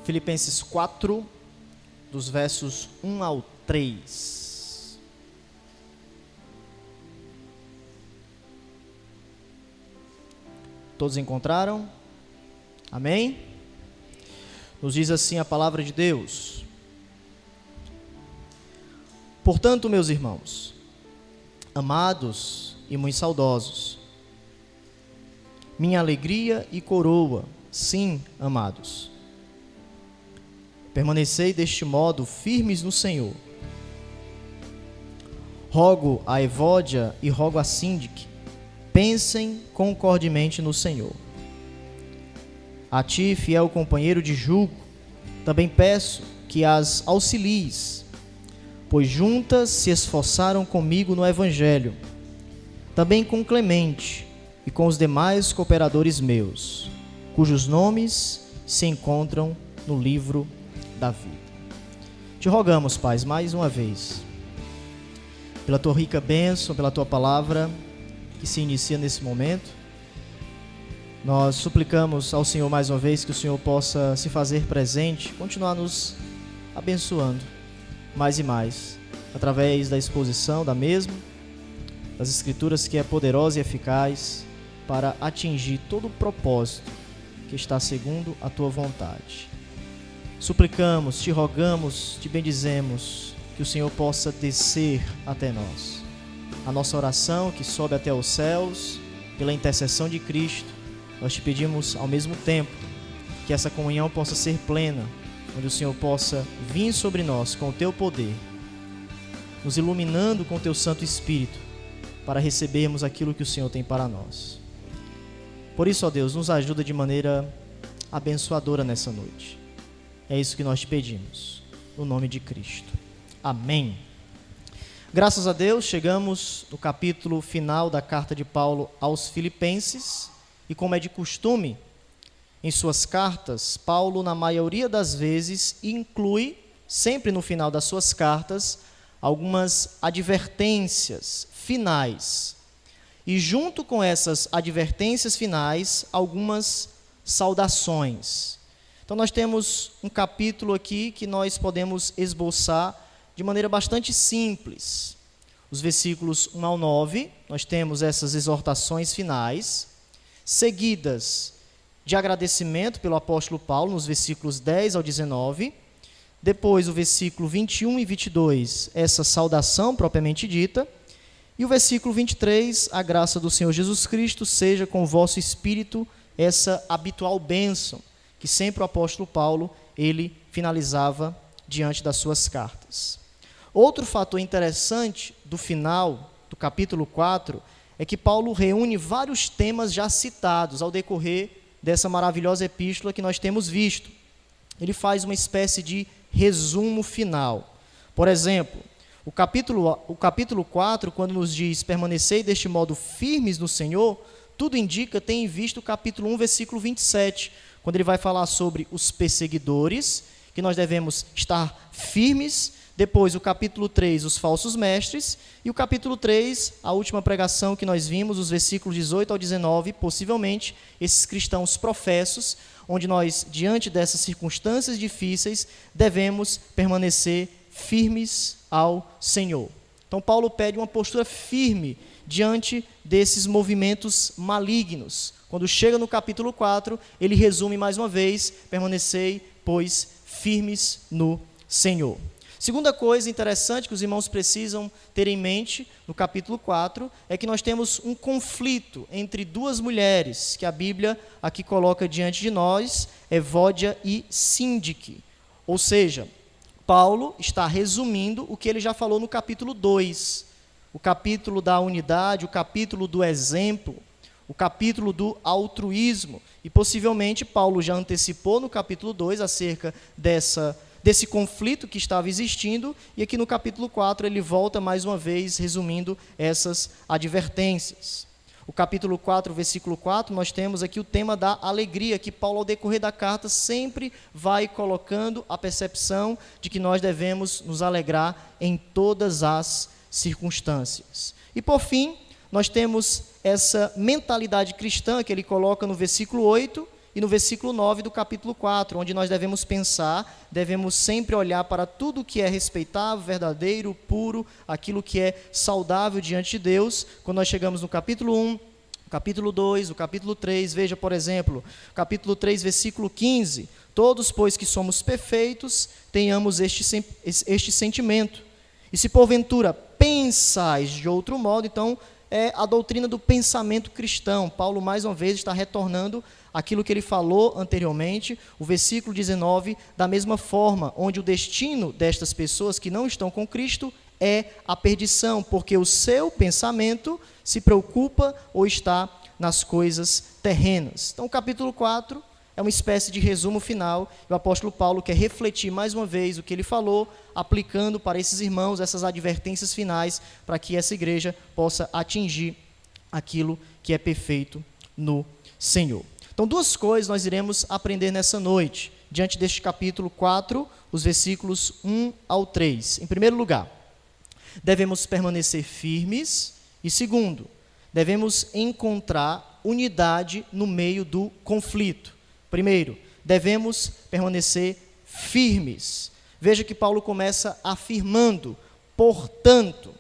Filipenses 4, dos versos 1 ao 3. Todos encontraram? Amém? Nos diz assim a palavra de Deus. Portanto, meus irmãos, amados e muito saudosos, minha alegria e coroa, sim, amados, permanecei deste modo firmes no Senhor. Rogo a Evódia e rogo a Síndique, pensem concordemente no Senhor. A ti, fiel companheiro de jugo, também peço que as auxilies, pois juntas se esforçaram comigo no Evangelho, também com Clemente e com os demais cooperadores meus, cujos nomes se encontram no livro da vida. Te rogamos, Pai, mais uma vez, pela tua rica bênção, pela tua palavra que se inicia nesse momento. Nós suplicamos ao Senhor mais uma vez que o Senhor possa se fazer presente, continuar nos abençoando mais e mais, através da exposição da mesma, das Escrituras, que é poderosa e eficaz para atingir todo o propósito que está segundo a tua vontade. Suplicamos, te rogamos, te bendizemos, que o Senhor possa descer até nós. A nossa oração que sobe até os céus, pela intercessão de Cristo, nós te pedimos ao mesmo tempo que essa comunhão possa ser plena, onde o Senhor possa vir sobre nós com o teu poder, nos iluminando com o teu Santo Espírito, para recebermos aquilo que o Senhor tem para nós. Por isso, ó Deus, nos ajuda de maneira abençoadora nessa noite. É isso que nós te pedimos, no nome de Cristo. Amém. Graças a Deus, chegamos no capítulo final da carta de Paulo aos Filipenses, e como é de costume, em suas cartas, Paulo, na maioria das vezes, inclui, sempre no final das suas cartas, algumas advertências finais. E junto com essas advertências finais, algumas saudações. Então nós temos um capítulo aqui que nós podemos esboçar de maneira bastante simples. Os versículos 1 ao 9, nós temos essas exortações finais, seguidas de agradecimento pelo apóstolo Paulo, nos versículos 10 ao 19. Depois, o versículo 21 e 22, essa saudação propriamente dita. E o versículo 23, a graça do Senhor Jesus Cristo seja com o vosso espírito, essa habitual bênção que sempre o apóstolo Paulo, ele finalizava diante das suas cartas. Outro fator interessante do final do capítulo 4 é que Paulo reúne vários temas já citados ao decorrer dessa maravilhosa epístola que nós temos visto. Ele faz uma espécie de resumo final. Por exemplo, o capítulo 4, quando nos diz permanecei deste modo firmes no Senhor, tudo indica ter em vista o capítulo 1, versículo 27, quando ele vai falar sobre os perseguidores, que nós devemos estar firmes. Depois, o capítulo 3, os falsos mestres. E o capítulo 3, a última pregação que nós vimos, os versículos 18 ao 19, possivelmente, esses cristãos professos, onde nós, diante dessas circunstâncias difíceis, devemos permanecer firmes ao Senhor. Então, Paulo pede uma postura firme diante desses movimentos malignos. Quando chega no capítulo 4, ele resume mais uma vez, permanecei, pois, firmes no Senhor. Segunda coisa interessante que os irmãos precisam ter em mente no capítulo 4 é que nós temos um conflito entre duas mulheres que a Bíblia aqui coloca diante de nós, Evódia e Síndique. Ou seja, Paulo está resumindo o que ele já falou no capítulo 2, o capítulo da unidade, o capítulo do exemplo, o capítulo do altruísmo. E possivelmente Paulo já antecipou no capítulo 2 acerca desse conflito que estava existindo, e aqui no capítulo 4 ele volta mais uma vez resumindo essas advertências. O capítulo 4, versículo 4, nós temos aqui o tema da alegria, que Paulo, ao decorrer da carta, sempre vai colocando a percepção de que nós devemos nos alegrar em todas as circunstâncias. E por fim, nós temos essa mentalidade cristã que ele coloca no versículo 8, e no versículo 9 do capítulo 4, onde nós devemos pensar, devemos sempre olhar para tudo que é respeitável, verdadeiro, puro, aquilo que é saudável diante de Deus. Quando nós chegamos no capítulo 1, capítulo 2, o capítulo 3, veja, por exemplo, capítulo 3, versículo 15, todos, pois que somos perfeitos, tenhamos este sentimento. E se porventura pensais de outro modo, então é a doutrina do pensamento cristão. Paulo, mais uma vez, está retornando aquilo que ele falou anteriormente, o versículo 19, da mesma forma, onde o destino destas pessoas que não estão com Cristo é a perdição, porque o seu pensamento se preocupa ou está nas coisas terrenas. Então, o capítulo 4 é uma espécie de resumo final, e o apóstolo Paulo quer refletir mais uma vez o que ele falou, aplicando para esses irmãos essas advertências finais, para que essa igreja possa atingir aquilo que é perfeito no Senhor. Então, duas coisas nós iremos aprender nessa noite, diante deste capítulo 4, os versículos 1 ao 3. Em primeiro lugar, devemos permanecer firmes, e segundo, devemos encontrar unidade no meio do conflito. Primeiro, devemos permanecer firmes. Veja que Paulo começa afirmando, portanto,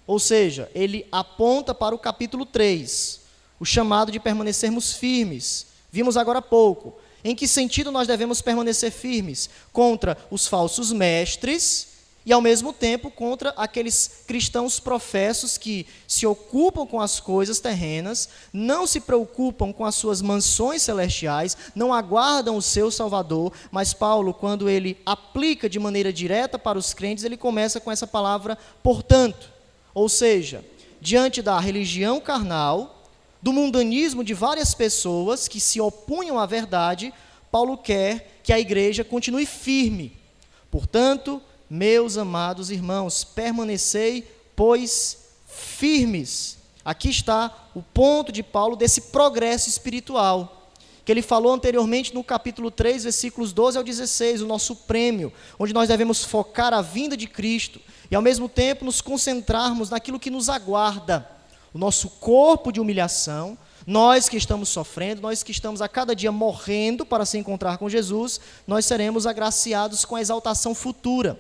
ou seja, ele aponta para o capítulo 3, o chamado de permanecermos firmes. Vimos agora há pouco. Em que sentido nós devemos permanecer firmes? Contra os falsos mestres e, ao mesmo tempo, contra aqueles cristãos professos que se ocupam com as coisas terrenas, não se preocupam com as suas mansões celestiais, não aguardam o seu Salvador, mas Paulo, quando ele aplica de maneira direta para os crentes, ele começa com essa palavra, portanto, ou seja, diante da religião carnal, do mundanismo de várias pessoas que se opunham à verdade, Paulo quer que a igreja continue firme. Portanto, meus amados irmãos, permanecei, pois, firmes. Aqui está o ponto de Paulo desse progresso espiritual, que ele falou anteriormente no capítulo 3, versículos 12 ao 16, o nosso prêmio, onde nós devemos focar a vinda de Cristo e, ao mesmo tempo, nos concentrarmos naquilo que nos aguarda, o nosso corpo de humilhação, nós que estamos sofrendo, nós que estamos a cada dia morrendo para se encontrar com Jesus, nós seremos agraciados com a exaltação futura.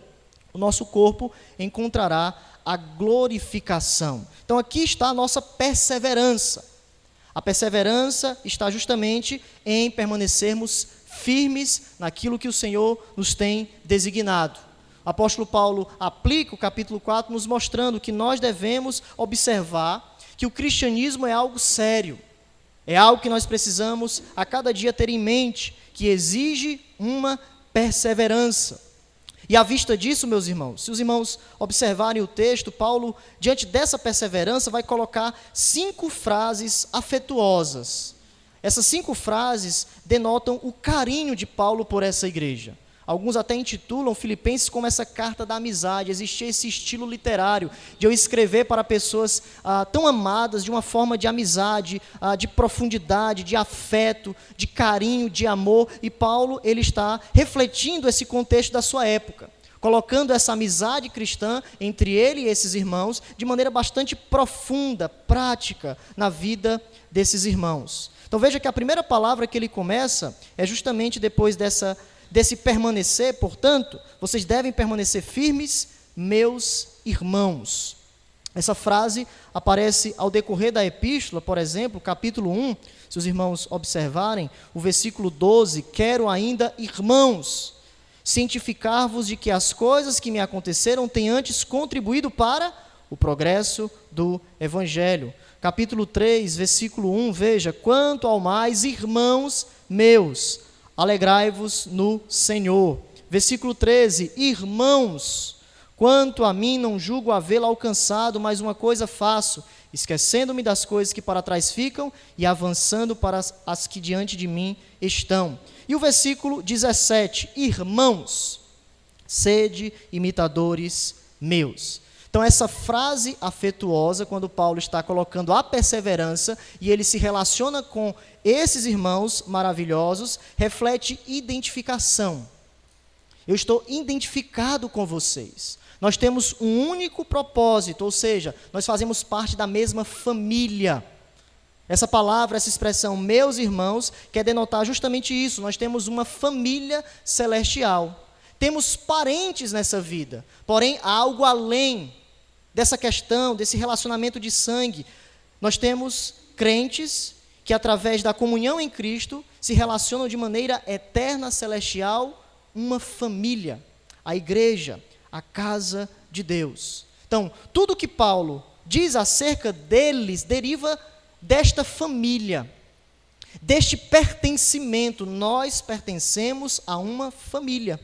O nosso corpo encontrará a glorificação. Então aqui está a nossa perseverança. A perseverança está justamente em permanecermos firmes naquilo que o Senhor nos tem designado. O apóstolo Paulo aplica o capítulo 4 nos mostrando que nós devemos observar que o cristianismo é algo sério, é algo que nós precisamos a cada dia ter em mente, que exige uma perseverança. E à vista disso, meus irmãos, se os irmãos observarem o texto, Paulo, diante dessa perseverança, vai colocar 5 frases afetuosas. Essas 5 frases denotam o carinho de Paulo por essa igreja. Alguns até intitulam Filipenses como essa carta da amizade. Existia esse estilo literário de eu escrever para pessoas tão amadas, de uma forma de amizade, de profundidade, de afeto, de carinho, de amor. E Paulo, ele está refletindo esse contexto da sua época, colocando essa amizade cristã entre ele e esses irmãos de maneira bastante profunda, prática na vida desses irmãos. Então veja que a primeira palavra que ele começa é justamente depois desse permanecer, portanto, vocês devem permanecer firmes, meus irmãos. Essa frase aparece ao decorrer da epístola, por exemplo, capítulo 1, se os irmãos observarem, o versículo 12, quero ainda, irmãos, cientificar-vos de que as coisas que me aconteceram têm antes contribuído para o progresso do Evangelho. Capítulo 3, versículo 1, veja, quanto ao mais, irmãos meus, alegrai-vos no Senhor. Versículo 13, irmãos, quanto a mim não julgo havê-lo alcançado, mas uma coisa faço, esquecendo-me das coisas que para trás ficam e avançando para as que diante de mim estão. E o versículo 17, irmãos, sede imitadores meus. Então essa frase afetuosa, quando Paulo está colocando a perseverança e ele se relaciona com esses irmãos maravilhosos, reflete identificação. Eu estou identificado com vocês. Nós temos um único propósito, ou seja, nós fazemos parte da mesma família. Essa palavra, essa expressão, meus irmãos, quer denotar justamente isso. Nós temos uma família celestial. Temos parentes nessa vida. Porém, há algo além dessa questão, desse relacionamento de sangue. Nós temos crentes que, através da comunhão em Cristo, se relacionam de maneira eterna, celestial, uma família. A igreja, a casa de Deus. Então, tudo que Paulo diz acerca deles deriva desta família, deste pertencimento. Nós pertencemos a uma família.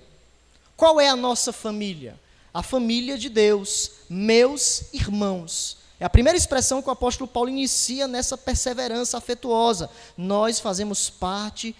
Qual é a nossa família? A família de Deus, meus irmãos. É a primeira expressão que o apóstolo Paulo inicia nessa perseverança afetuosa. Nós fazemos parte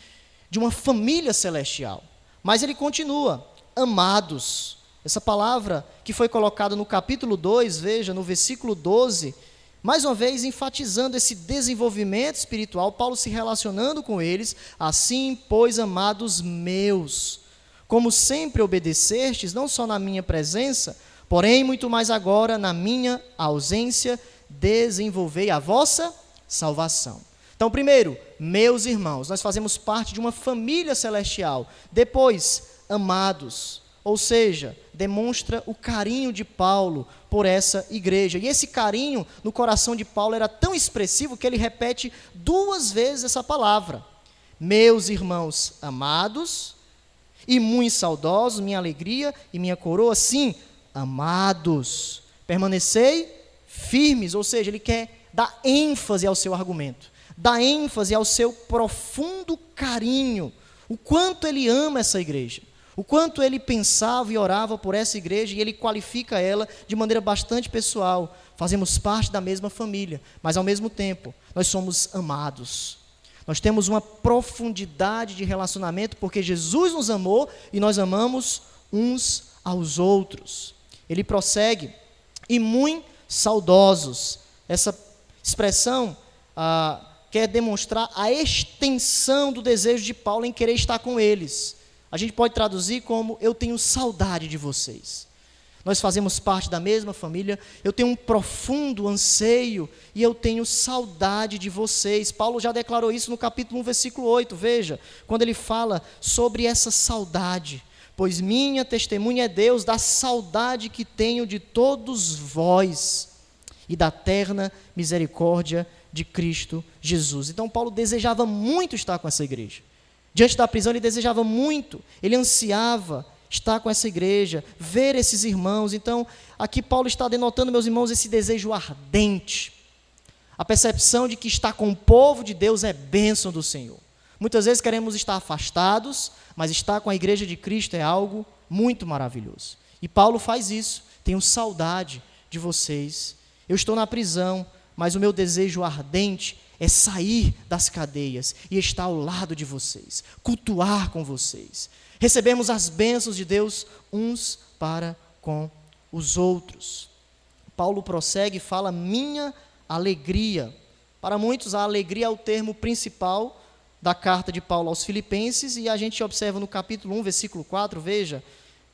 de uma família celestial. Mas ele continua, amados. Essa palavra que foi colocada no capítulo 2, veja, no versículo 12, mais uma vez enfatizando esse desenvolvimento espiritual, Paulo se relacionando com eles, assim, pois, amados meus, como sempre obedecestes, não só na minha presença, porém, muito mais agora, na minha ausência, desenvolvei a vossa salvação. Então, primeiro, meus irmãos, nós fazemos parte de uma família celestial. Depois, amados, ou seja, demonstra o carinho de Paulo por essa igreja. E esse carinho no coração de Paulo era tão expressivo que ele repete 2 vezes essa palavra. Meus irmãos amados e muito saudosos, minha alegria e minha coroa, sim, amados, permanecei firmes, ou seja, ele quer dar ênfase ao seu argumento, dar ênfase ao seu profundo carinho, o quanto ele ama essa igreja. O quanto ele pensava e orava por essa igreja, e ele qualifica ela de maneira bastante pessoal. Fazemos parte da mesma família, mas ao mesmo tempo, nós somos amados. Nós temos uma profundidade de relacionamento, porque Jesus nos amou e nós amamos uns aos outros. Ele prossegue, e muito saudosos. Essa expressão quer demonstrar a extensão do desejo de Paulo em querer estar com eles. A gente pode traduzir como, eu tenho saudade de vocês. Nós fazemos parte da mesma família, eu tenho um profundo anseio e eu tenho saudade de vocês. Paulo já declarou isso no capítulo 1, versículo 8, veja, quando ele fala sobre essa saudade. Pois minha testemunha é Deus da saudade que tenho de todos vós e da terna misericórdia de Cristo Jesus. Então Paulo desejava muito estar com essa igreja. Diante da prisão, ele desejava muito, ele ansiava estar com essa igreja, ver esses irmãos. Então, aqui Paulo está denotando, meus irmãos, esse desejo ardente, a percepção de que estar com o povo de Deus é bênção do Senhor. Muitas vezes queremos estar afastados, mas estar com a igreja de Cristo é algo muito maravilhoso. E Paulo faz isso, tenho saudade de vocês. Eu estou na prisão, mas o meu desejo ardente é sair das cadeias e estar ao lado de vocês, cultuar com vocês, recebermos as bênçãos de Deus uns para com os outros. Paulo prossegue e fala, minha alegria. Para muitos, a alegria é o termo principal da carta de Paulo aos Filipenses, e a gente observa no capítulo 1, versículo 4, veja,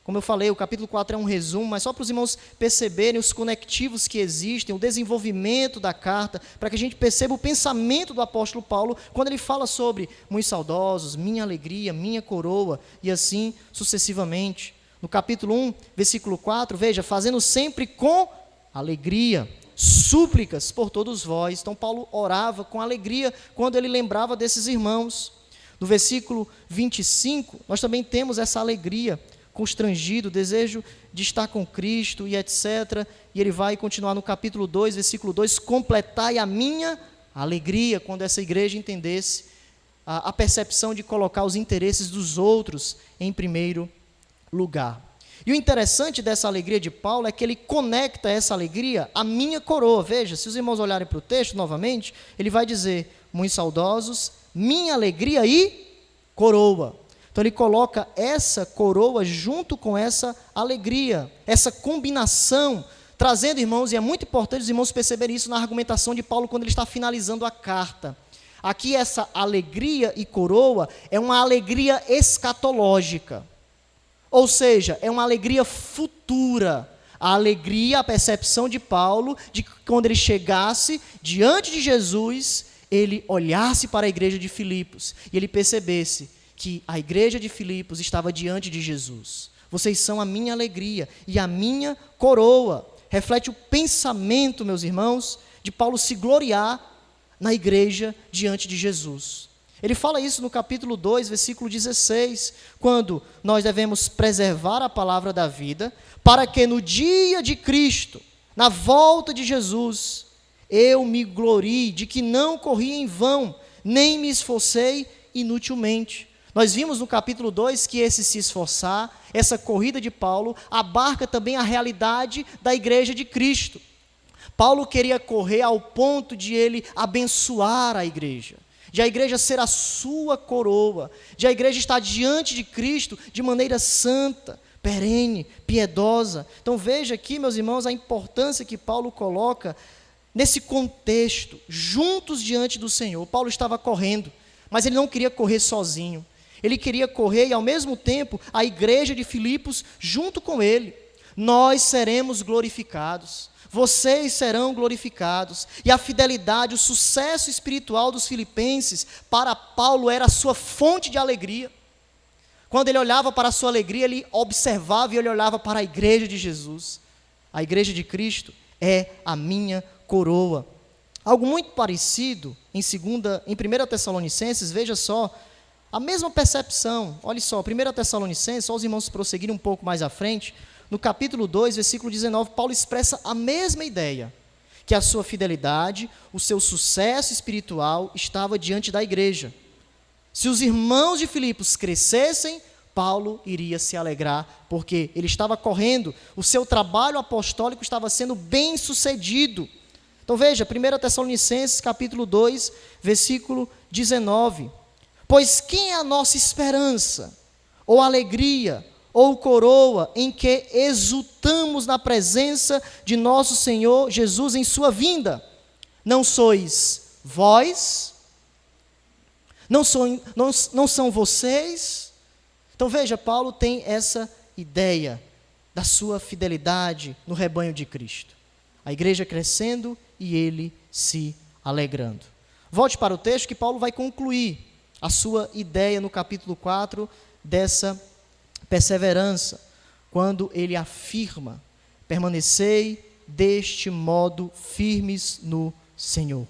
como eu falei, o capítulo 4 é um resumo, mas só para os irmãos perceberem os conectivos que existem, o desenvolvimento da carta, para que a gente perceba o pensamento do apóstolo Paulo, quando ele fala sobre muito saudosos, minha alegria, minha coroa, e assim sucessivamente. No capítulo 1, versículo 4, veja, fazendo sempre com alegria, súplicas por todos vós. Então Paulo orava com alegria quando ele lembrava desses irmãos. No versículo 25, nós também temos essa alegria, constrangido, desejo de estar com Cristo e etc. E ele vai continuar no capítulo 2, versículo 2, completai a minha alegria, quando essa igreja entendesse a percepção de colocar os interesses dos outros em primeiro lugar. E o interessante dessa alegria de Paulo é que ele conecta essa alegria à minha coroa. Veja, se os irmãos olharem para o texto novamente, ele vai dizer, muito saudosos, minha alegria e coroa. Então ele coloca essa coroa junto com essa alegria, essa combinação, trazendo, irmãos, e é muito importante os irmãos perceberem isso na argumentação de Paulo quando ele está finalizando a carta. Aqui essa alegria e coroa é uma alegria escatológica, ou seja, é uma alegria futura. A alegria, a percepção de Paulo, de que quando ele chegasse diante de Jesus, ele olhasse para a igreja de Filipos e ele percebesse que a igreja de Filipos estava diante de Jesus. Vocês são a minha alegria e a minha coroa. Reflete o pensamento, meus irmãos, de Paulo se gloriar na igreja diante de Jesus. Ele fala isso no capítulo 2, versículo 16, quando nós devemos preservar a palavra da vida, para que no dia de Cristo, na volta de Jesus, eu me glorie de que não corri em vão, nem me esforcei inutilmente. Nós vimos no capítulo 2 que esse se esforçar, essa corrida de Paulo, abarca também a realidade da igreja de Cristo. Paulo queria correr ao ponto de ele abençoar a igreja, de a igreja ser a sua coroa, de a igreja estar diante de Cristo de maneira santa, perene, piedosa. Então veja aqui, meus irmãos, a importância que Paulo coloca nesse contexto, juntos diante do Senhor. Paulo estava correndo, mas ele não queria correr sozinho. Ele queria correr e, ao mesmo tempo, a igreja de Filipos junto com ele. Nós seremos glorificados, vocês serão glorificados. E a fidelidade, o sucesso espiritual dos filipenses, para Paulo era a sua fonte de alegria. Quando ele olhava para a sua alegria, ele observava e ele olhava para a igreja de Jesus. A igreja de Cristo é a minha coroa. Algo muito parecido em 1 Tessalonicenses, veja só, a mesma percepção. Olha só, 1 Tessalonicenses, só os irmãos prosseguirem um pouco mais à frente, no capítulo 2, versículo 19, Paulo expressa a mesma ideia, que a sua fidelidade, o seu sucesso espiritual estava diante da igreja. Se os irmãos de Filipos crescessem, Paulo iria se alegrar, porque ele estava correndo, o seu trabalho apostólico estava sendo bem sucedido. Então veja, 1 Tessalonicenses capítulo 2, versículo 19. Pois quem é a nossa esperança, ou alegria, ou coroa, em que exultamos na presença de nosso Senhor Jesus em sua vinda? Não sois vós? Não são vocês? Então veja, Paulo tem essa ideia da sua fidelidade no rebanho de Cristo. A igreja crescendo e ele se alegrando. Volte para o texto que Paulo vai concluir a sua ideia no capítulo 4 dessa perseverança, quando ele afirma: permanecei deste modo firmes no Senhor.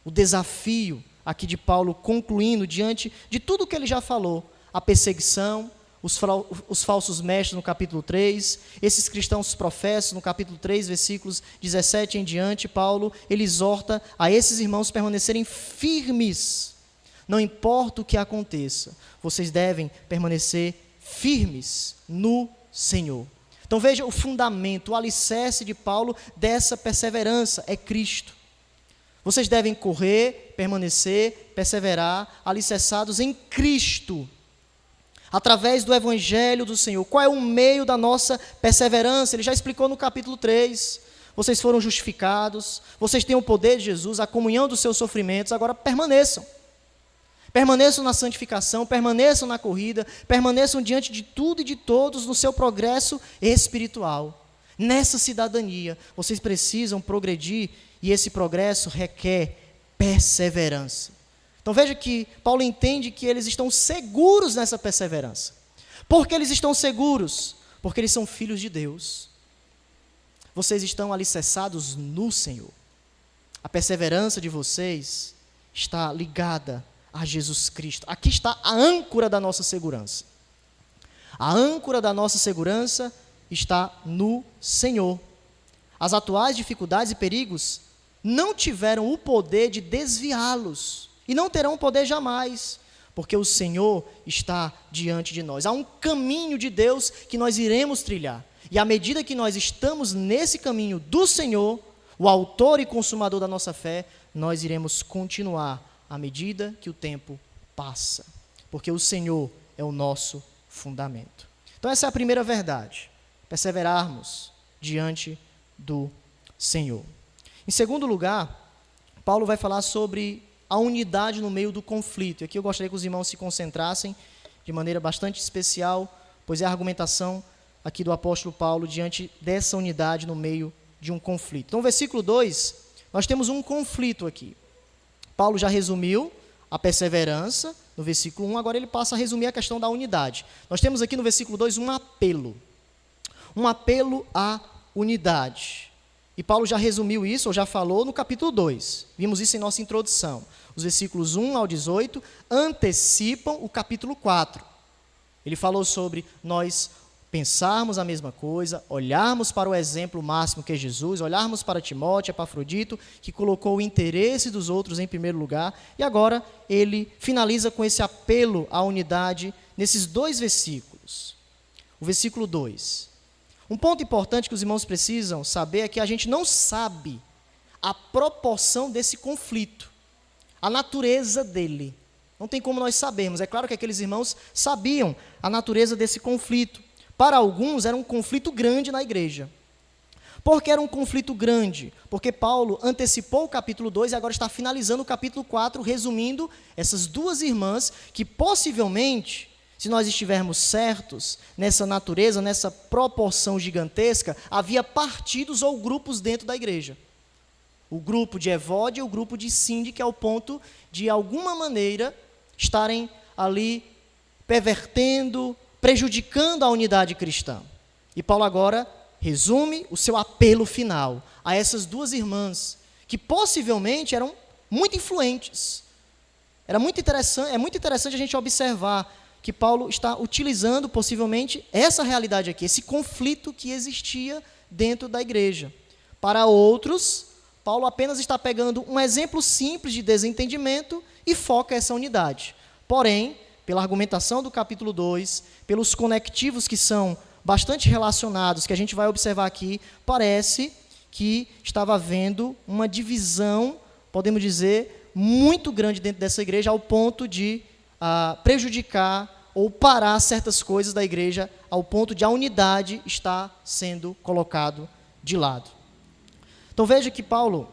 O desafio aqui de Paulo concluindo diante de tudo que ele já falou, a perseguição, os falsos mestres no capítulo 3, esses cristãos professos no capítulo 3, versículos 17 em diante, Paulo, ele exorta a esses irmãos permanecerem firmes. Não importa o que aconteça, vocês devem permanecer firmes no Senhor. Então veja o fundamento, o alicerce de Paulo dessa perseverança é Cristo. Vocês devem correr, permanecer, perseverar, alicerçados em Cristo, através do Evangelho do Senhor. Qual é o meio da nossa perseverança? Ele já explicou no capítulo 3. Vocês foram justificados, vocês têm o poder de Jesus, a comunhão dos seus sofrimentos, agora permaneçam. Permaneçam na santificação, permaneçam na corrida, permaneçam diante de tudo e de todos no seu progresso espiritual. Nessa cidadania, vocês precisam progredir e esse progresso requer perseverança. Então veja que Paulo entende que eles estão seguros nessa perseverança. Por que eles estão seguros? Porque eles são filhos de Deus. Vocês estão alicerçados no Senhor. A perseverança de vocês está ligada a Jesus Cristo. Aqui está a âncora da nossa segurança. A âncora da nossa segurança está no Senhor. As atuais dificuldades e perigos não tiveram o poder de desviá-los e não terão poder jamais, porque o Senhor está diante de nós. Há um caminho de Deus que nós iremos trilhar, e à medida que nós estamos nesse caminho do Senhor, o autor e consumador da nossa fé, nós iremos continuar à medida que o tempo passa, porque o Senhor é o nosso fundamento. Então essa é a primeira verdade, perseverarmos diante do Senhor. Em segundo lugar, Paulo vai falar sobre a unidade no meio do conflito. E aqui eu gostaria que os irmãos se concentrassem de maneira bastante especial, pois é a argumentação aqui do apóstolo Paulo diante dessa unidade no meio de um conflito. Então, versículo 2, nós temos um conflito aqui. Paulo já resumiu a perseverança no versículo 1, agora ele passa a resumir a questão da unidade. Nós temos aqui no versículo 2 um apelo à unidade. E Paulo já resumiu isso, ou já falou, no capítulo 2. Vimos isso em nossa introdução. Os versículos 1 ao 18 antecipam o capítulo 4. Ele falou sobre nós pensarmos a mesma coisa, olharmos para o exemplo máximo que é Jesus, olharmos para Timóteo, Epafrodito, que colocou o interesse dos outros em primeiro lugar, e agora ele finaliza com esse apelo à unidade nesses 2 versículos. O versículo 2. Um ponto importante que os irmãos precisam saber é que a gente não sabe a proporção desse conflito, a natureza dele. Não tem como nós sabermos. É claro que aqueles irmãos sabiam a natureza desse conflito. Para alguns era um conflito grande na igreja. Por que era um conflito grande? Porque Paulo antecipou o capítulo 2 e agora está finalizando o capítulo 4, resumindo essas 2 irmãs que possivelmente, se nós estivermos certos nessa natureza, nessa proporção gigantesca, havia partidos ou grupos dentro da igreja. O grupo de Evódia e o grupo de Síndique, ao ponto de alguma maneira estarem ali pervertendo, prejudicando a unidade cristã. E Paulo agora resume o seu apelo final a essas 2 irmãs, que possivelmente eram muito influentes. É muito interessante a gente observar que Paulo está utilizando possivelmente essa realidade aqui, esse conflito que existia dentro da igreja. Para outros, Paulo apenas está pegando um exemplo simples de desentendimento e foca essa unidade. Porém, pela argumentação do capítulo 2, pelos conectivos que são bastante relacionados, que a gente vai observar aqui, parece que estava havendo uma divisão, podemos dizer, muito grande dentro dessa igreja, ao ponto de prejudicar ou parar certas coisas da igreja, ao ponto de a unidade estar sendo colocado de lado. Então veja que Paulo,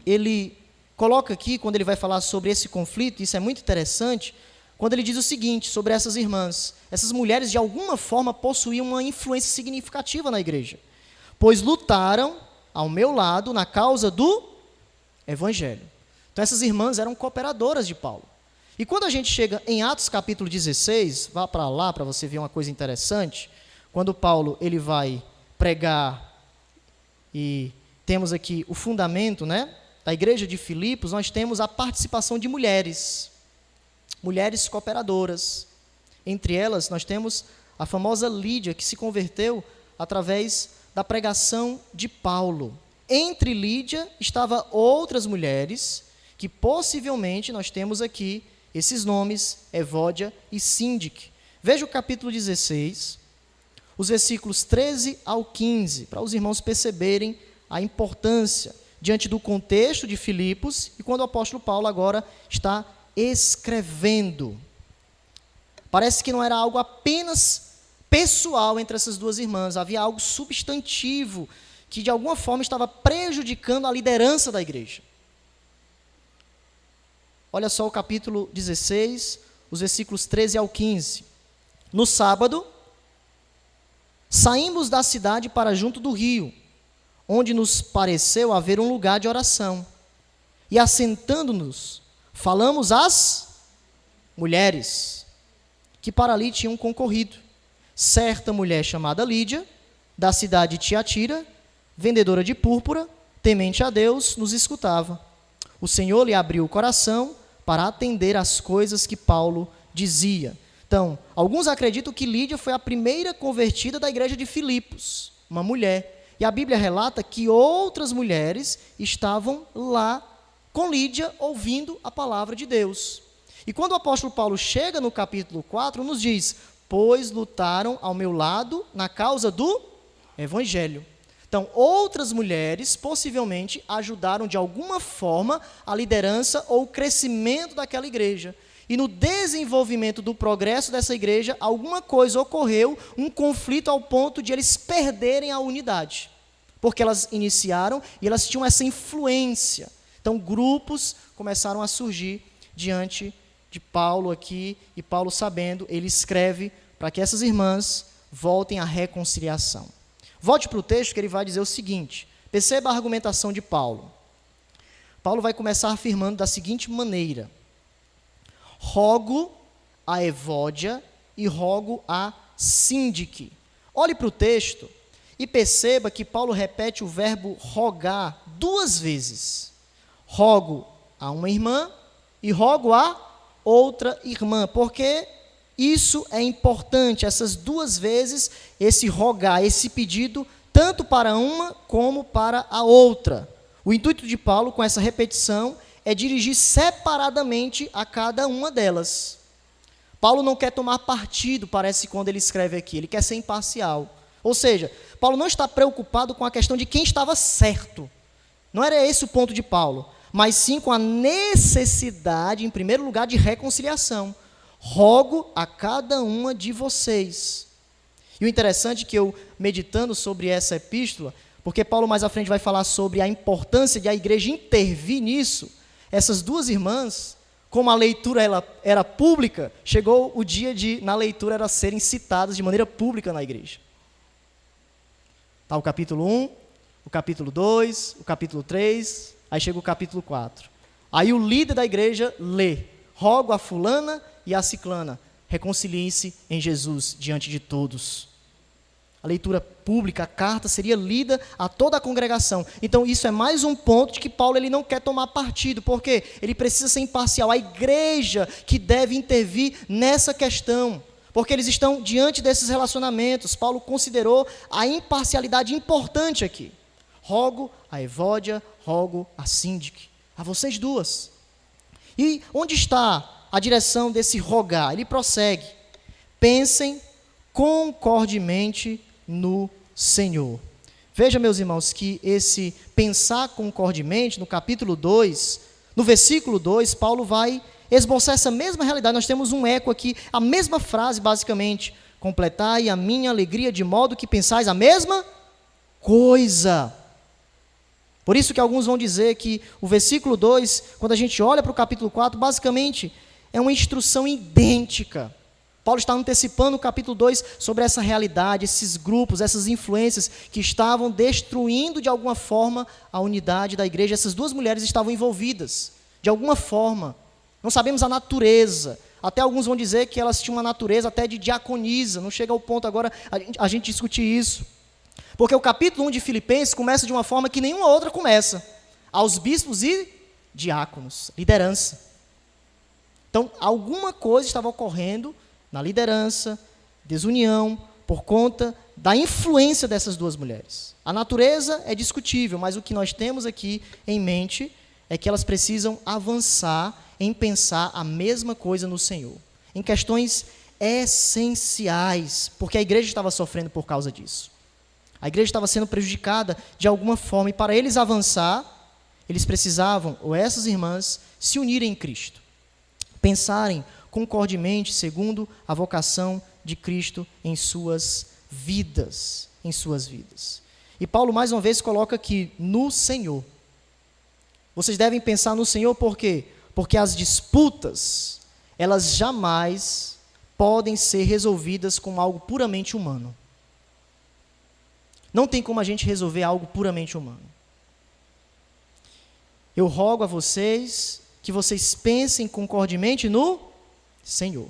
ele coloca aqui, quando ele vai falar sobre esse conflito, isso é muito interessante, quando ele diz o seguinte sobre essas irmãs: essas mulheres de alguma forma possuíam uma influência significativa na igreja, pois lutaram ao meu lado na causa do evangelho. Então essas irmãs eram cooperadoras de Paulo. E quando a gente chega em Atos capítulo 16, vá para lá para você ver uma coisa interessante, quando Paulo ele vai pregar, e temos aqui o fundamento, da igreja de Filipos, nós temos a participação de mulheres cooperadoras. Entre elas, nós temos a famosa Lídia, que se converteu através da pregação de Paulo. Entre Lídia, estavam outras mulheres, que possivelmente nós temos aqui esses nomes, Evódia e Síndique. Veja o capítulo 16, os versículos 13 ao 15, para os irmãos perceberem a importância diante do contexto de Filipos e quando o apóstolo Paulo agora está escrevendo. Parece que não era algo apenas pessoal entre essas 2 irmãs, havia algo substantivo que de alguma forma estava prejudicando a liderança da igreja. Olha só o capítulo 16, os versículos 13 ao 15. No sábado, saímos da cidade para junto do rio, onde nos pareceu haver um lugar de oração. E assentando-nos, falamos às mulheres que para ali tinham concorrido. Certa mulher chamada Lídia, da cidade de Tiatira, vendedora de púrpura, temente a Deus, nos escutava. O Senhor lhe abriu o coração para atender às coisas que Paulo dizia. Então, alguns acreditam que Lídia foi a primeira convertida da igreja de Filipos, uma mulher. E a Bíblia relata que outras mulheres estavam lá com Lídia, ouvindo a palavra de Deus. E quando o apóstolo Paulo chega no capítulo 4, nos diz: pois lutaram ao meu lado na causa do evangelho. Então, outras mulheres possivelmente ajudaram de alguma forma a liderança ou o crescimento daquela igreja. E no desenvolvimento do progresso dessa igreja, alguma coisa ocorreu, um conflito ao ponto de eles perderem a unidade. Porque elas iniciaram e elas tinham essa influência. Então, grupos começaram a surgir diante de Paulo aqui, e Paulo, sabendo, ele escreve para que essas irmãs voltem à reconciliação. Volte para o texto que ele vai dizer o seguinte, perceba a argumentação de Paulo. Paulo vai começar afirmando da seguinte maneira: rogo a Evódia e rogo a Síndique. Olhe para o texto e perceba que Paulo repete o verbo rogar 2 vezes. Rogo a uma irmã e rogo a outra irmã, porque isso é importante, essas 2 vezes, esse rogar, esse pedido, tanto para uma como para a outra. O intuito de Paulo com essa repetição é dirigir separadamente a cada uma delas. Paulo não quer tomar partido, parece, quando ele escreve aqui, ele quer ser imparcial. Ou seja, Paulo não está preocupado com a questão de quem estava certo. Não era esse o ponto de Paulo, mas sim com a necessidade, em primeiro lugar, de reconciliação. Rogo a cada uma de vocês. E o interessante é que eu, meditando sobre essa epístola, porque Paulo mais à frente vai falar sobre a importância de a igreja intervir nisso, essas 2 irmãs, como a leitura era pública, chegou o dia de, na leitura, elas serem citadas de maneira pública na igreja. Está o capítulo 1, o capítulo 2, o capítulo 3, aí chega o capítulo 4. Aí o líder da igreja lê: rogo a fulana e a ciclana, reconciliem-se em Jesus diante de todos. A leitura pública, a carta seria lida a toda a congregação. Então isso é mais um ponto de que Paulo ele não quer tomar partido, porque ele precisa ser imparcial. A igreja que deve intervir nessa questão, porque eles estão diante desses relacionamentos. Paulo considerou a imparcialidade importante aqui. Rogo a Evódia, rogo a Síndique, a vocês 2. E onde está a direção desse rogar? Ele prossegue: pensem concordemente no Senhor. Veja, meus irmãos, que esse pensar concordemente, no capítulo 2, no versículo 2, Paulo vai esboçar essa mesma realidade. Nós temos um eco aqui, a mesma frase basicamente: completai a minha alegria de modo que pensais a mesma coisa. Por isso que alguns vão dizer que o versículo 2, quando a gente olha para o capítulo 4, basicamente é uma instrução idêntica. Paulo está antecipando o capítulo 2 sobre essa realidade, esses grupos, essas influências que estavam destruindo de alguma forma a unidade da igreja. Essas 2 mulheres estavam envolvidas, de alguma forma. Não sabemos a natureza. Até alguns vão dizer que elas tinham uma natureza até de diaconisa. Não chega ao ponto agora a gente discutir isso. Porque o capítulo 1 de Filipenses começa de uma forma que nenhuma outra começa: aos bispos e diáconos, liderança. Então, alguma coisa estava ocorrendo na liderança, desunião, por conta da influência dessas 2 mulheres. A natureza é discutível, mas o que nós temos aqui em mente é que elas precisam avançar em pensar a mesma coisa no Senhor, em questões essenciais, porque a igreja estava sofrendo por causa disso. A igreja estava sendo prejudicada de alguma forma, e para eles avançar, eles precisavam, ou essas irmãs, se unirem em Cristo, pensarem concordemente segundo a vocação de Cristo em suas vidas, E Paulo mais uma vez coloca aqui: no Senhor. Vocês devem pensar no Senhor por quê? Porque as disputas, elas jamais podem ser resolvidas com algo puramente humano. Não tem como a gente resolver algo puramente humano. Eu rogo a vocês que vocês pensem concordemente no Senhor.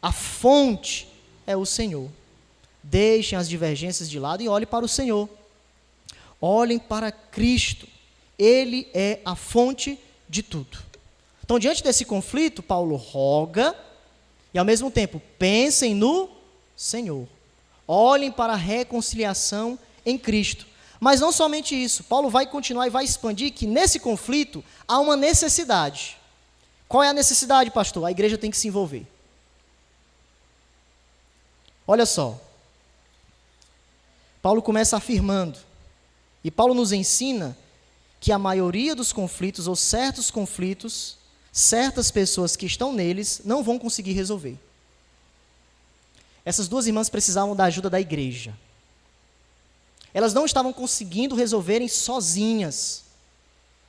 A fonte é o Senhor. Deixem as divergências de lado e olhem para o Senhor. Olhem para Cristo. Ele é a fonte de tudo. Então, diante desse conflito, Paulo roga e, ao mesmo tempo, pensem no Senhor. Olhem para a reconciliação em Cristo. Mas não somente isso, Paulo vai continuar e vai expandir que nesse conflito há uma necessidade. Qual é a necessidade, pastor? A igreja tem que se envolver. Olha só. Paulo começa afirmando, e Paulo nos ensina que a maioria dos conflitos, ou certos conflitos, certas pessoas que estão neles, não vão conseguir resolver. Essas 2 irmãs precisavam da ajuda da igreja. Elas não estavam conseguindo resolverem sozinhas.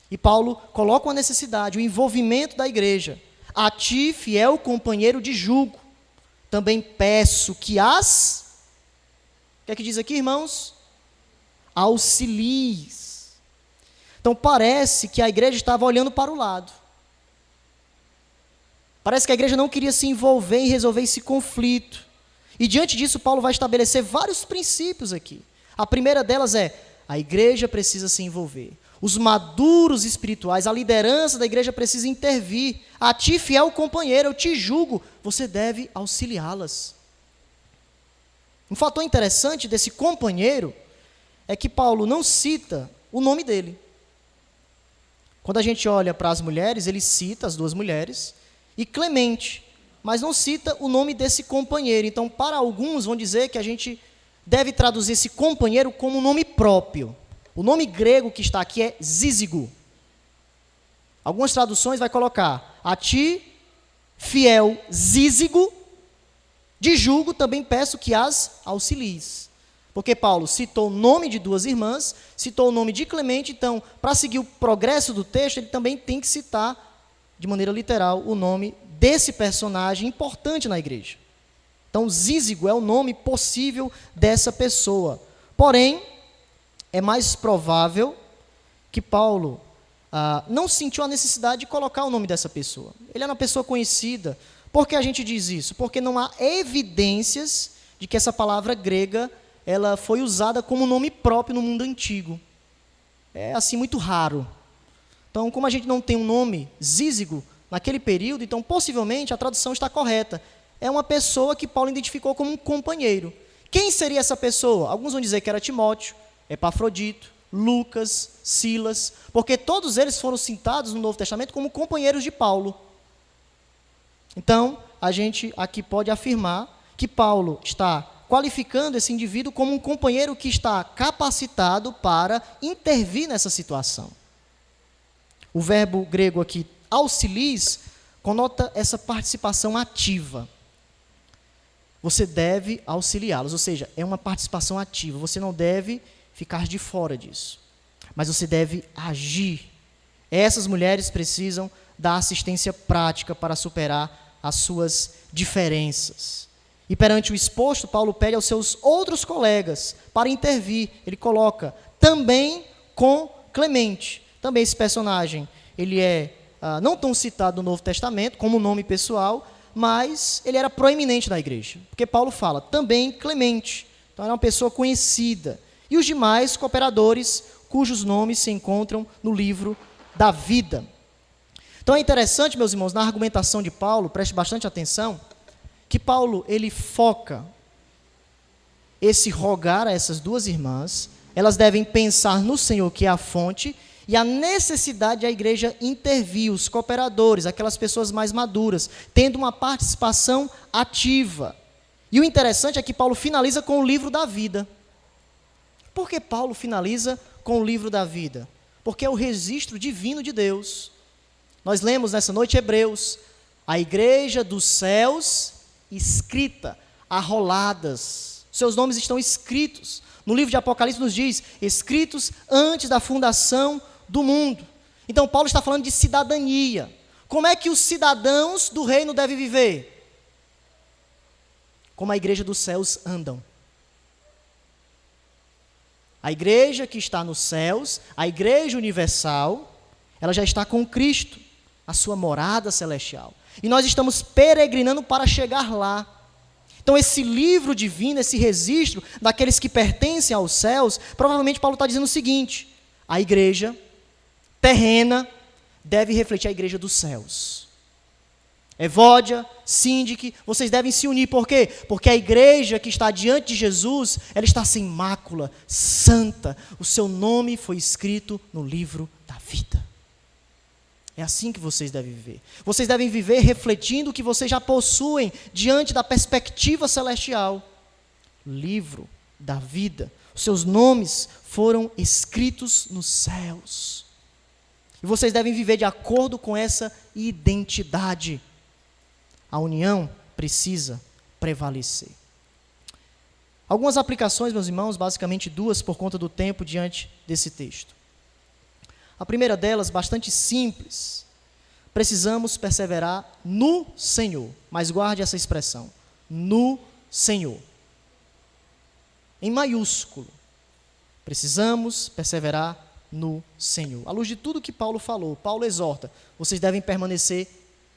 E Paulo coloca uma necessidade, o envolvimento da igreja. A ti, fiel companheiro de jugo, também peço que as... O que é que diz aqui, irmãos? Auxilies. Então parece que a igreja estava olhando para o lado. Parece que a igreja não queria se envolver em resolver esse conflito. E diante disso, Paulo vai estabelecer vários princípios aqui. A primeira delas é: a igreja precisa se envolver. Os maduros espirituais, a liderança da igreja precisa intervir. A ti, fiel companheiro, eu te julgo, você deve auxiliá-las. Um fator interessante desse companheiro é que Paulo não cita o nome dele. Quando a gente olha para as mulheres, ele cita as duas mulheres e Clemente, mas não cita o nome desse companheiro. Então, para alguns, vão dizer que a gente deve traduzir esse companheiro como um nome próprio. O nome grego que está aqui é Zízigo. Algumas traduções vai colocar: a ti, fiel Zízigo, de julgo também peço que as auxilies. Porque Paulo citou o nome de duas irmãs, citou o nome de Clemente, então, para seguir o progresso do texto, ele também tem que citar, de maneira literal, o nome desse personagem importante na igreja. Então, Zízigo é o nome possível dessa pessoa. Porém, é mais provável que Paulo não sentiu a necessidade de colocar o nome dessa pessoa. Ele era uma pessoa conhecida. Por que a gente diz isso? Porque não há evidências de que essa palavra grega ela foi usada como nome próprio no mundo antigo. É assim muito raro. Então, como a gente não tem um nome Zízigo naquele período, então possivelmente a tradução está correta. É uma pessoa que Paulo identificou como um companheiro. Quem seria essa pessoa? Alguns vão dizer que era Timóteo, Epafrodito, Lucas, Silas, porque todos eles foram citados no Novo Testamento como companheiros de Paulo. Então, a gente aqui pode afirmar que Paulo está qualificando esse indivíduo como um companheiro que está capacitado para intervir nessa situação. O verbo grego aqui, auxilis, conota essa participação ativa. Você deve auxiliá-los, ou seja, é uma participação ativa. Você não deve ficar de fora disso, mas você deve agir. Essas mulheres precisam da assistência prática para superar as suas diferenças. E perante o exposto, Paulo pede aos seus outros colegas para intervir. Ele coloca também com Clemente. Também esse personagem, ele é não tão citado no Novo Testamento como nome pessoal, mas ele era proeminente na igreja. Porque Paulo fala também Clemente. Então era uma pessoa conhecida. E os demais cooperadores cujos nomes se encontram no livro da vida. Então é interessante, meus irmãos, na argumentação de Paulo, preste bastante atenção, que Paulo, ele foca esse rogar a essas duas irmãs, elas devem pensar no Senhor, que é a fonte, e a necessidade da igreja intervir, os cooperadores, aquelas pessoas mais maduras, tendo uma participação ativa. E o interessante é que Paulo finaliza com o livro da vida. Por que Paulo finaliza com o livro da vida? Porque é o registro divino de Deus. Nós lemos nessa noite Hebreus, a igreja dos céus escrita, arroladas. Seus nomes estão escritos. No livro de Apocalipse nos diz, escritos antes da fundação do mundo. Então Paulo está falando de cidadania. Como é que os cidadãos do reino devem viver? Como a igreja dos céus andam. A igreja que está nos céus, a igreja universal, ela já está com Cristo, a sua morada celestial. E nós estamos peregrinando para chegar lá. Então esse livro divino, esse registro daqueles que pertencem aos céus, provavelmente Paulo está dizendo o seguinte: a igreja terrena deve refletir a igreja dos céus. Evódia, Síndique, vocês devem se unir. Por quê? Porque a igreja que está diante de Jesus, ela está sem mácula, santa. O seu nome foi escrito no livro da vida. É assim que vocês devem viver. Vocês devem viver refletindo o que vocês já possuem diante da perspectiva celestial. Livro da vida. Os seus nomes foram escritos nos céus. E vocês devem viver de acordo com essa identidade. A união precisa prevalecer. Algumas aplicações, meus irmãos, basicamente duas por conta do tempo diante desse texto. A primeira delas, bastante simples. Precisamos perseverar no Senhor. Mas guarde essa expressão. No Senhor. Em maiúsculo. Precisamos perseverar no Senhor. À luz de tudo que Paulo falou, Paulo exorta, vocês devem permanecer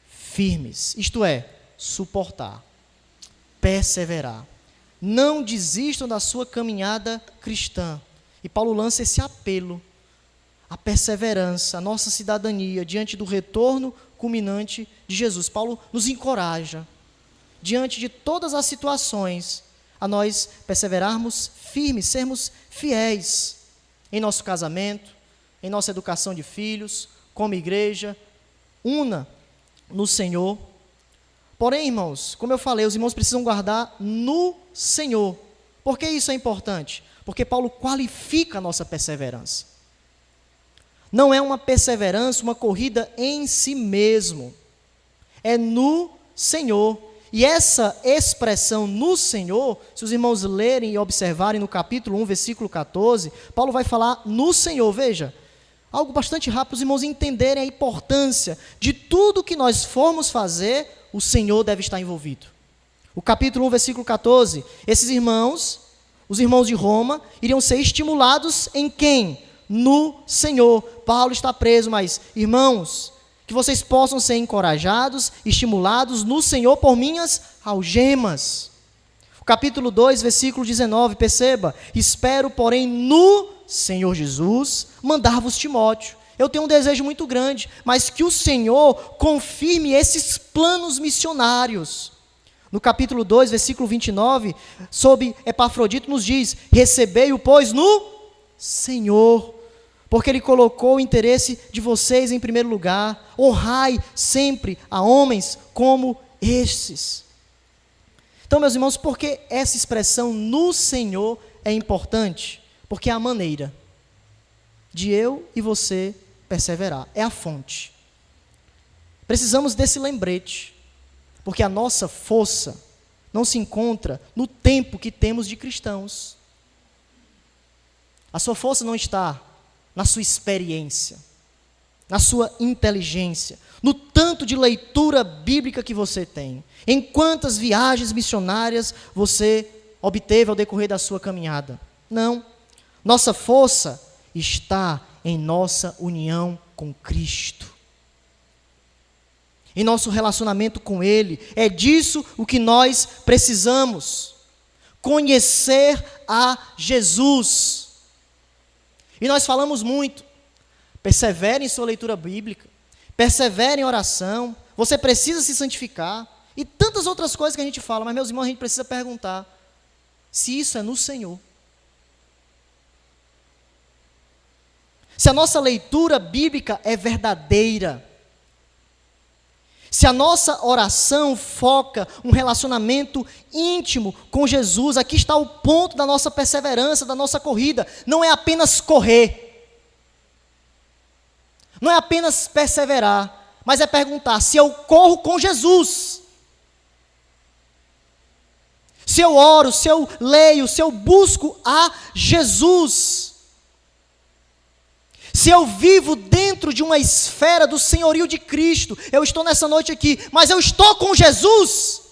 firmes, isto é, suportar, perseverar. Não desistam da sua caminhada cristã. E Paulo lança esse apelo, a perseverança, a nossa cidadania diante do retorno culminante de Jesus. Paulo nos encoraja, diante de todas as situações, a nós perseverarmos firmes, sermos fiéis em nosso casamento, em nossa educação de filhos, como igreja, una no Senhor. Porém, irmãos, como eu falei, os irmãos precisam guardar no Senhor. Por que isso é importante? Porque Paulo qualifica a nossa perseverança. Não é uma perseverança, uma corrida em si mesmo. É no Senhor. E essa expressão no Senhor, se os irmãos lerem e observarem no capítulo 1, versículo 14, Paulo vai falar no Senhor, veja, algo bastante rápido, os irmãos entenderem a importância de tudo que nós formos fazer, o Senhor deve estar envolvido. O capítulo 1, versículo 14, esses irmãos, os irmãos de Roma, iriam ser estimulados em quem? No Senhor. Paulo está preso, mas, irmãos, que vocês possam ser encorajados, estimulados no Senhor por minhas algemas. O capítulo 2, versículo 19, perceba, espero, porém, no Senhor Jesus, mandar-vos Timóteo. Eu tenho um desejo muito grande, mas que o Senhor confirme esses planos missionários. No capítulo 2, versículo 29, sob Epafrodito nos diz, recebei-o, pois, no Senhor, porque Ele colocou o interesse de vocês em primeiro lugar. Honrai sempre a homens como estes. Então, meus irmãos, por que essa expressão no Senhor é importante? Porque é a maneira de eu e você perseverar. É a fonte. Precisamos desse lembrete, porque a nossa força não se encontra no tempo que temos de cristãos. A sua força não está na sua experiência, na sua inteligência, no tanto de leitura bíblica que você tem, em quantas viagens missionárias você obteve ao decorrer da sua caminhada. Não. Nossa força está em nossa união com Cristo, em nosso relacionamento com Ele. É disso o que nós precisamos, conhecer a Jesus. E nós falamos muito, persevere em sua leitura bíblica, persevere em oração, você precisa se santificar, e tantas outras coisas que a gente fala, mas meus irmãos, a gente precisa perguntar, se isso é no Senhor. Se a nossa leitura bíblica é verdadeira, se a nossa oração foca um relacionamento íntimo com Jesus, aqui está o ponto da nossa perseverança, da nossa corrida. Não é apenas correr, não é apenas perseverar, mas é perguntar se eu corro com Jesus, se eu oro, se eu leio, se eu busco a Jesus, se eu vivo dentro de uma esfera do senhorio de Cristo. Eu estou nessa noite aqui, mas eu estou com Jesus.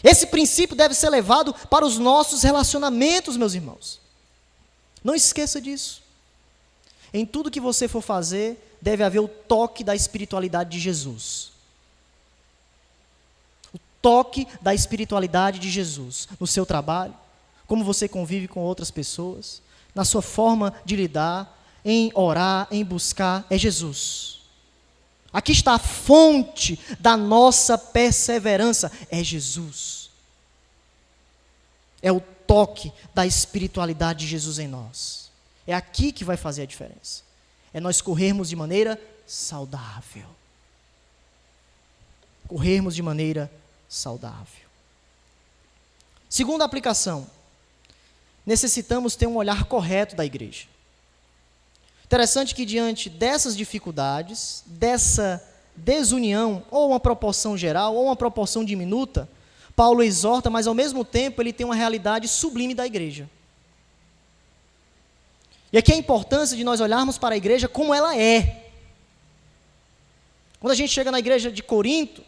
Esse princípio deve ser levado para os nossos relacionamentos, meus irmãos. Não esqueça disso. Em tudo que você for fazer, deve haver o toque da espiritualidade de Jesus. O toque da espiritualidade de Jesus no seu trabalho, como você convive com outras pessoas, na sua forma de lidar, em orar, em buscar, é Jesus. Aqui está a fonte da nossa perseverança, é Jesus. É o toque da espiritualidade de Jesus em nós. É aqui que vai fazer a diferença. É nós corrermos de maneira saudável. Corrermos de maneira saudável. Segunda aplicação. Necessitamos ter um olhar correto da igreja. Interessante que diante dessas dificuldades, dessa desunião, ou uma proporção geral, ou uma proporção diminuta, Paulo exorta, mas ao mesmo tempo ele tem uma realidade sublime da igreja. E aqui a importância de nós olharmos para a igreja como ela é. Quando a gente chega na igreja de Corinto,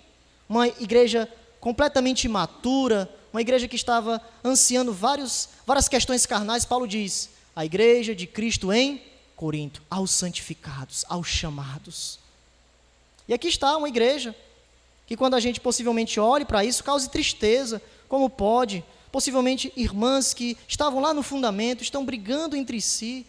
uma igreja completamente imatura, uma uma igreja que estava ansiando várias questões carnais, Paulo diz, a igreja de Cristo em Corinto, aos santificados, aos chamados. E aqui está uma igreja que quando a gente possivelmente olhe para isso, cause tristeza, como pode, possivelmente irmãs que estavam lá no fundamento, estão brigando entre si.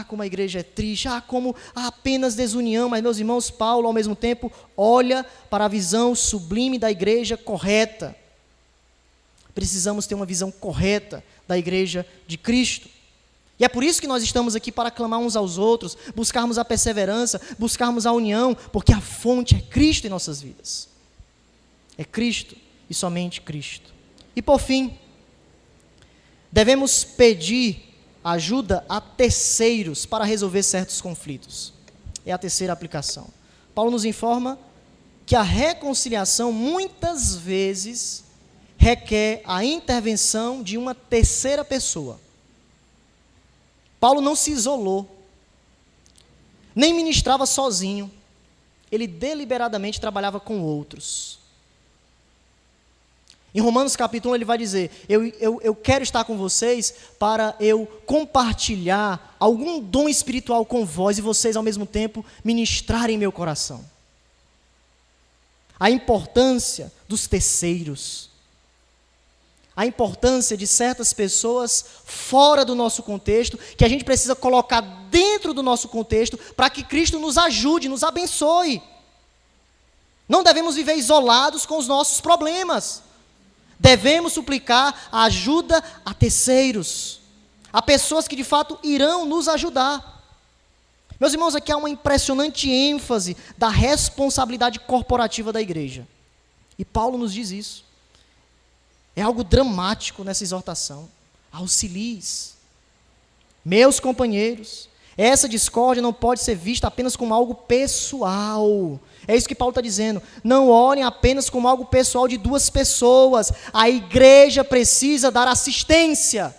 Como a igreja é triste, como há apenas desunião, mas meus irmãos, Paulo ao mesmo tempo olha para a visão sublime da igreja correta. Precisamos ter uma visão correta da igreja de Cristo. E é por isso que nós estamos aqui para clamar uns aos outros, buscarmos a perseverança, buscarmos a união, porque a fonte é Cristo em nossas vidas. É Cristo e somente Cristo. E por fim, devemos pedir ajuda a terceiros para resolver certos conflitos. É a terceira aplicação. Paulo nos informa que a reconciliação muitas vezes requer a intervenção de uma terceira pessoa. Paulo não se isolou, nem ministrava sozinho, ele deliberadamente trabalhava com outros. Em Romanos capítulo 1 ele vai dizer, eu quero estar com vocês para eu compartilhar algum dom espiritual com vós e vocês ao mesmo tempo ministrarem meu coração. A importância dos terceiros, a importância de certas pessoas fora do nosso contexto, que a gente precisa colocar dentro do nosso contexto para que Cristo nos ajude, nos abençoe. Não devemos viver isolados com os nossos problemas. Devemos suplicar a ajuda a terceiros, a pessoas que de fato irão nos ajudar. Meus irmãos, aqui há uma impressionante ênfase da responsabilidade corporativa da igreja. E Paulo nos diz isso. É algo dramático nessa exortação. Auxilies. Meus companheiros, essa discórdia não pode ser vista apenas como algo pessoal. É isso que Paulo está dizendo. Não olhem apenas como algo pessoal de duas pessoas. A igreja precisa dar assistência.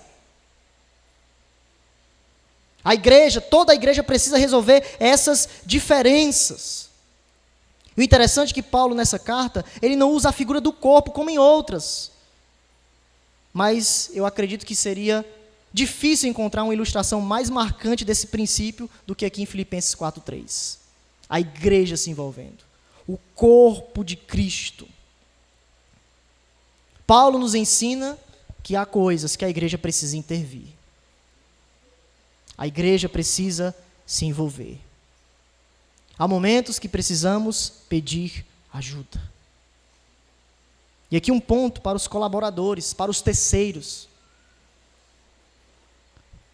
Toda a igreja precisa resolver essas diferenças. O interessante é que Paulo, nessa carta, ele não usa a figura do corpo como em outras. Mas eu acredito que seria difícil encontrar uma ilustração mais marcante desse princípio do que aqui em Filipenses 4:3. A igreja se envolvendo. O corpo de Cristo. Paulo nos ensina que há coisas que a igreja precisa intervir. A igreja precisa se envolver. Há momentos que precisamos pedir ajuda. E aqui um ponto para os colaboradores, para os terceiros.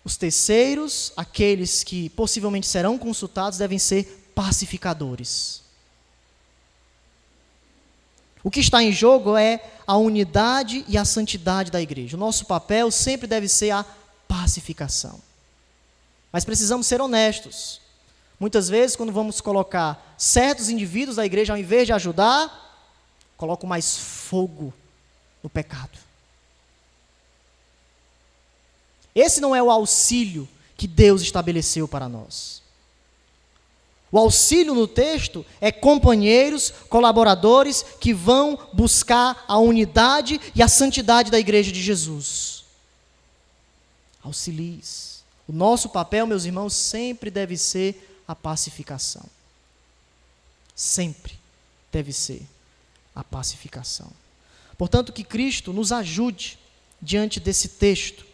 Os terceiros, aqueles que possivelmente serão consultados, devem ser pacificadores. O que está em jogo é a unidade e a santidade da igreja. O nosso papel sempre deve ser a pacificação. Mas precisamos ser honestos. Muitas vezes, quando vamos colocar certos indivíduos da igreja, ao invés de ajudar, colocam mais fogo no pecado. Esse não é o auxílio que Deus estabeleceu para nós. O auxílio no texto é companheiros, colaboradores que vão buscar a unidade e a santidade da igreja de Jesus. Auxilies. O nosso papel, meus irmãos, sempre deve ser a pacificação. Sempre deve ser a pacificação. Portanto, que Cristo nos ajude diante desse texto.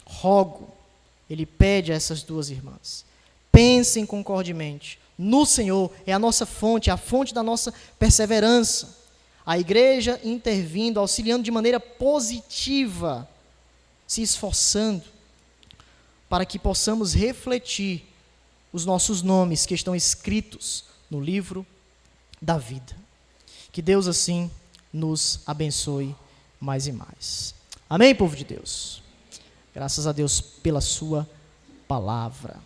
Rogo, ele pede a essas duas irmãs. Pensem concordemente no Senhor, é a nossa fonte, é a fonte da nossa perseverança. A igreja intervindo, auxiliando de maneira positiva, se esforçando, para que possamos refletir os nossos nomes que estão escritos no livro da vida. Que Deus assim nos abençoe mais e mais. Amém, povo de Deus? Graças a Deus pela sua palavra.